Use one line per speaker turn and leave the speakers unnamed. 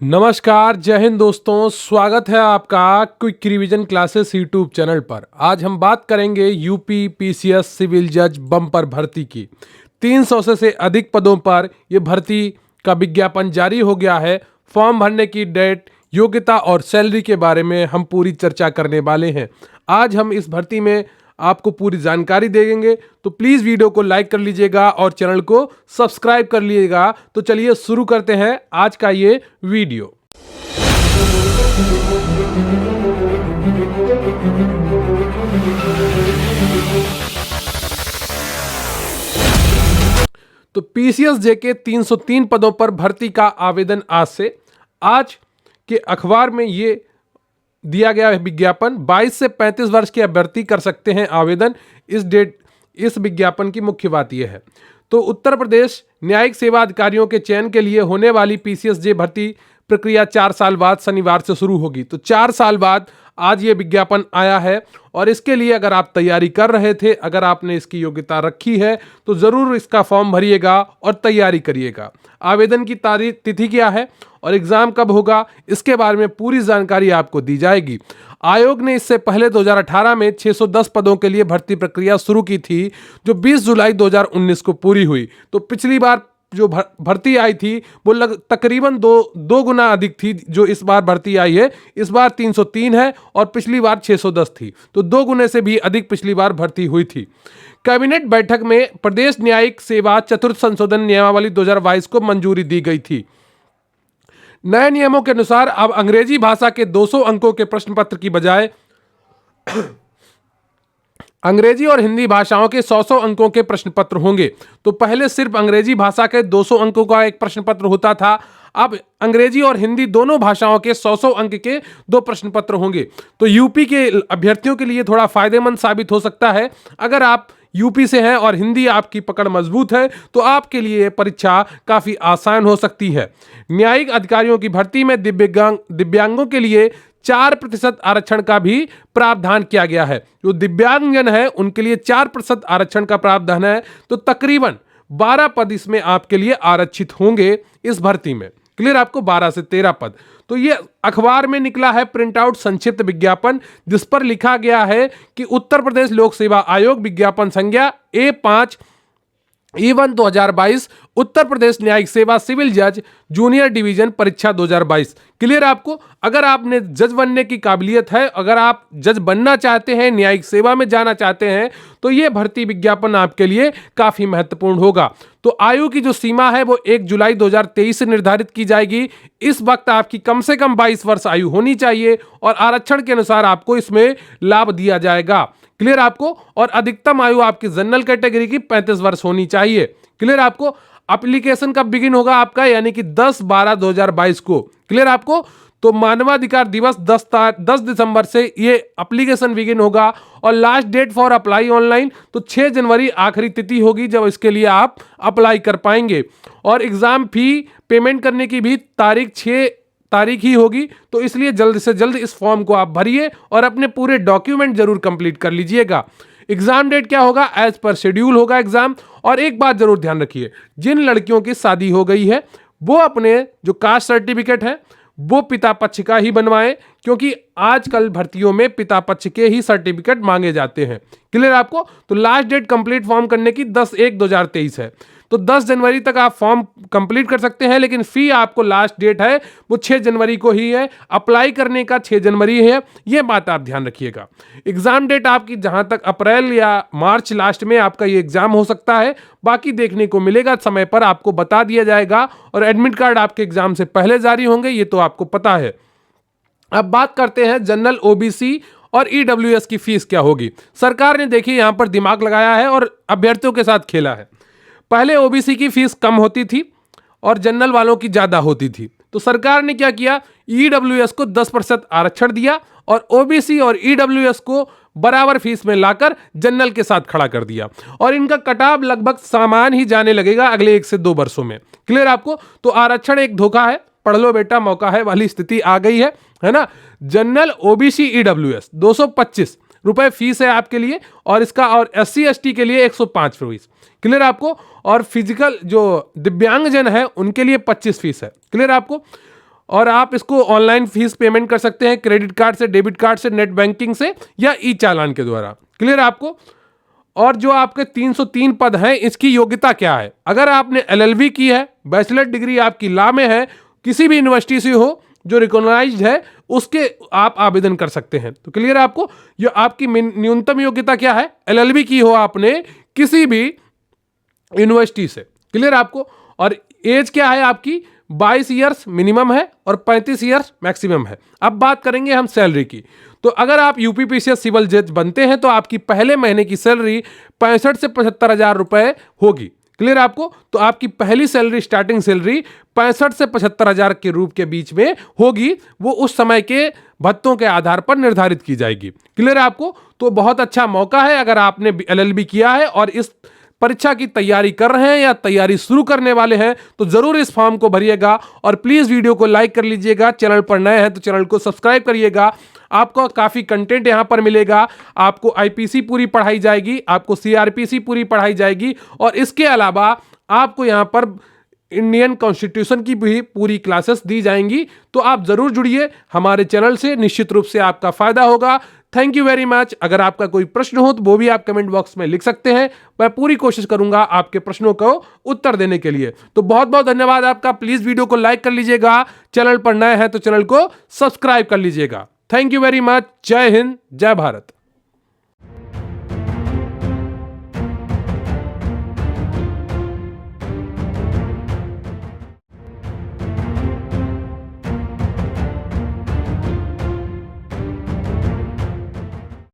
नमस्कार, जय हिंद दोस्तों। स्वागत है आपका quick revision classes YouTube channel पर। आज हम बात करेंगे यूपी पीसीएस सिविल जज बम्पर भर्ती की। 300 से अधिक पदों पर यह भर्ती का विज्ञापन जारी हो गया है। फॉर्म भरने की डेट, योग्यता और सैलरी के बारे में हम पूरी चर्चा करने वाले हैं। आज हम इस भर्ती में आपको पूरी जानकारी देंगे, तो प्लीज़ वीडियो को लाइक कर लीजिएगा और चैनल को सब्सक्राइब कर लीजिएगा। तो चलिए शुरू करते हैं आज का ये वीडियो। तो पीसीएस जेके 303 पदों पर भर्ती का आवेदन आज के अखबार में ये दिया गया है विज्ञापन। 22 से 35 वर्ष के अभ्यर्थी कर सकते हैं आवेदन। इस विज्ञापन की मुख्य बात यह है। तो उत्तर प्रदेश न्यायिक सेवा अधिकारियों के चयन के लिए होने वाली पीसीएस जे भर्ती प्रक्रिया 4 साल बाद शनिवार से शुरू होगी। तो 4 साल बाद आज ये विज्ञापन आया है और इसके लिए अगर आप तैयारी कर रहे थे, अगर आपने इसकी योग्यता रखी है, तो ज़रूर इसका फॉर्म भरिएगा और तैयारी करिएगा। आवेदन की तारीख तिथि क्या है और एग्ज़ाम कब होगा, इसके बारे में पूरी जानकारी आपको दी जाएगी। आयोग ने इससे पहले 2018 में 610 पदों के लिए भर्ती प्रक्रिया शुरू की थी, जो 20 जुलाई 2019 को पूरी हुई। तो पिछली बार जो भर्ती आई थी वो तकरीबन दो गुना अधिक थी जो इस बार भर्ती आई है। इस बार 303 है और पिछली बार 610 थी, तो 2 गुने से भी अधिक पिछली बार भर्ती हुई थी। कैबिनेट बैठक में प्रदेश न्यायिक सेवा चतुर्थ संशोधन नियमावली 2022 को मंजूरी दी गई थी। नए नियमों के अनुसार अब अंग्रेजी भाषा के 200 अंकों के प्रश्न पत्र की बजाय अंग्रेजी और हिंदी भाषाओं के 100 अंकों के प्रश्न पत्र होंगे। तो पहले सिर्फ अंग्रेजी भाषा के 200 अंकों का एक प्रश्न पत्र होता था, अब अंग्रेजी और हिंदी दोनों भाषाओं के 100 अंक के 2 प्रश्न पत्र होंगे। तो यूपी के अभ्यर्थियों के लिए थोड़ा फायदेमंद साबित हो सकता है। अगर आप यूपी से हैं और हिंदी आपकी पकड़ मजबूत है तो आपके लिए परीक्षा काफ़ी आसान हो सकती है। न्यायिक अधिकारियों की भर्ती में दिव्यांगों के लिए 4% आरक्षण का भी प्रावधान किया गया है। जो दिव्यांगजन है उनके लिए 4% आरक्षण का प्रावधान है। तो तकरीबन 12 पद इसमें आपके लिए आरक्षित होंगे इस भर्ती में। क्लियर, आपको 12 से 13 पद। तो ये अखबार में निकला है प्रिंट आउट संक्षिप्त विज्ञापन, जिस पर लिखा गया है कि उत्तर प्रदेश लोक सेवा आयोग विज्ञापन संज्ञा A5E1 2022 उत्तर प्रदेश न्यायिक सेवा सिविल जज जूनियर डिवीजन परीक्षा 2022। क्लियर आपको? अगर आपने जज बनने की काबिलियत है, अगर आप जज बनना चाहते हैं, न्यायिक सेवा में जाना चाहते हैं, तो ये भर्ती विज्ञापन आपके लिए काफ़ी महत्वपूर्ण होगा। तो आयु की जो सीमा है वो 1 जुलाई 2023 से निर्धारित की जाएगी। इस वक्त आपकी कम से कम 22 वर्ष आयु होनी चाहिए और आरक्षण के अनुसार आपको इसमें लाभ दिया जाएगा। क्लियर आपको? और अधिकतम आयु आपकी जनरल कैटेगरी की 35 वर्ष होनी चाहिए। क्लियर आपको? एप्लीकेशन कब बिगिन होगा आपका, यानी कि 10/12/2022 को। क्लियर आपको? तो मानवाधिकार दिवस 10 दिसंबर से ये एप्लीकेशन बिगिन होगा और last date for apply online तो 6 जनवरी आखिरी तिथि होगी जब इसके लिए आप अप्लाई कर पाएंगे। और एग्जाम फी पेमेंट करने की भी तारीख 6 तारीख ही होगी। तो इसलिए जल्द से जल्द इस फॉर्म को आप भरिए और अपने पूरे डॉक्यूमेंट जरूर कंप्लीट कर लीजिएगा। एग्जाम डेट क्या होगा? एज पर शेड्यूल होगा एग्जाम। और एक बात जरूर ध्यान रखिए, जिन लड़कियों की शादी हो गई है वो अपने जो कास्ट सर्टिफिकेट है वो पिता पक्ष का ही बनवाएं, क्योंकि आजकल भर्तियों में पिता पक्ष के ही सर्टिफिकेट मांगे जाते हैं। क्लियर आपको? तो लास्ट डेट कंप्लीट फॉर्म करने की 10/1/2023 है। तो 10 जनवरी तक आप फॉर्म कंप्लीट कर सकते हैं, लेकिन फी आपको लास्ट डेट है वो 6 जनवरी को ही है। अप्लाई करने का 6 जनवरी है, ये बात आप ध्यान रखिएगा। एग्जाम डेट आपकी जहां तक अप्रैल या मार्च लास्ट में आपका ये एग्जाम हो सकता है, बाकी देखने को मिलेगा, समय पर आपको बता दिया जाएगा। और एडमिट कार्ड आपके एग्जाम से पहले जारी होंगे, ये तो आपको पता है। अब बात करते हैं जनरल ओबीसी और ईडब्ल्यूएस की फीस क्या होगी। सरकार ने देखिए यहां पर दिमाग लगाया है और अभ्यर्थियों के साथ खेला है। पहले ओबीसी की फीस कम होती थी और जनरल वालों की ज़्यादा होती थी। तो सरकार ने क्या किया, ईडब्ल्यूएस को 10% आरक्षण दिया और ओबीसी और ईडब्ल्यूएस को बराबर फीस में लाकर जनरल के साथ खड़ा कर दिया। और इनका कटाव लगभग समान ही जाने लगेगा अगले 1 से 2 वर्षों में। क्लियर आपको? तो आरक्षण एक धोखा है, पढ़ लो बेटा मौका है वाली स्थिति आ गई है ना। जनरल ओबीसी ईडब्ल्यूएस 225 रुपए फीस है आपके लिए और इसका, और SC ST के लिए 105 फीस। क्लियर आपको? और फिजिकल जो दिव्यांगजन है उनके लिए 25 फीस है। क्लियर आपको? और आप इसको ऑनलाइन फीस पेमेंट कर सकते हैं, क्रेडिट कार्ड से, डेबिट कार्ड से, नेट बैंकिंग से या ई चालान के द्वारा। क्लियर आपको? और जो आपके 303 पद हैं, इसकी योग्यता क्या है? अगर आपने LLB की है, बैचलर डिग्री आपकी लॉ में है, किसी भी यूनिवर्सिटी से हो जो रिकॉग्नाइज्ड है, उसके आप आवेदन कर सकते हैं। तो क्लियर आपको? ये आपकी न्यूनतम योग्यता क्या है? LLB की हो आपने किसी भी यूनिवर्सिटी से। क्लियर आपको? और एज क्या है आपकी? 22 ईयर्स मिनिमम है और 35 ईयर्स मैक्सिमम है। अब बात करेंगे हम सैलरी की। तो अगर आप यूपीपीसीएस सिविल जज बनते हैं तो आपकी पहले महीने की सैलरी 65 से 75 हजार रुपए होगी। क्लियर आपको? तो आपकी पहली सैलरी, स्टार्टिंग सैलरी 65 से 75 हजार के रूप के बीच में होगी। वो उस समय के भत्तों के आधार पर निर्धारित की जाएगी। क्लियर आपको? तो बहुत अच्छा मौका है, अगर आपने LLB किया है और इस परीक्षा की तैयारी कर रहे हैं या तैयारी शुरू करने वाले हैं, तो जरूर इस फॉर्म को भरिएगा और प्लीज वीडियो को लाइक कर लीजिएगा। चैनल पर नए हैं तो चैनल को सब्सक्राइब करिएगा। आपको काफी कंटेंट यहां पर मिलेगा। आपको IPC पूरी पढ़ाई जाएगी, आपको CRPC पूरी पढ़ाई जाएगी और इसके अलावा आपको यहां पर इंडियन कॉन्स्टिट्यूशन की भी पूरी क्लासेस दी जाएंगी। तो आप जरूर जुड़िए हमारे चैनल से, निश्चित रूप से आपका फायदा होगा। Thank you very much. अगर आपका कोई प्रश्न हो तो वो भी आप कमेंट बॉक्स में लिख सकते हैं, मैं पूरी कोशिश करूंगा आपके प्रश्नों को उत्तर देने के लिए। तो बहुत बहुत धन्यवाद आपका। प्लीज वीडियो को लाइक कर लीजिएगा, चैनल पर नए हैं तो चैनल को सब्सक्राइब कर लीजिएगा। Thank you very much. जय हिंद, जय भारत।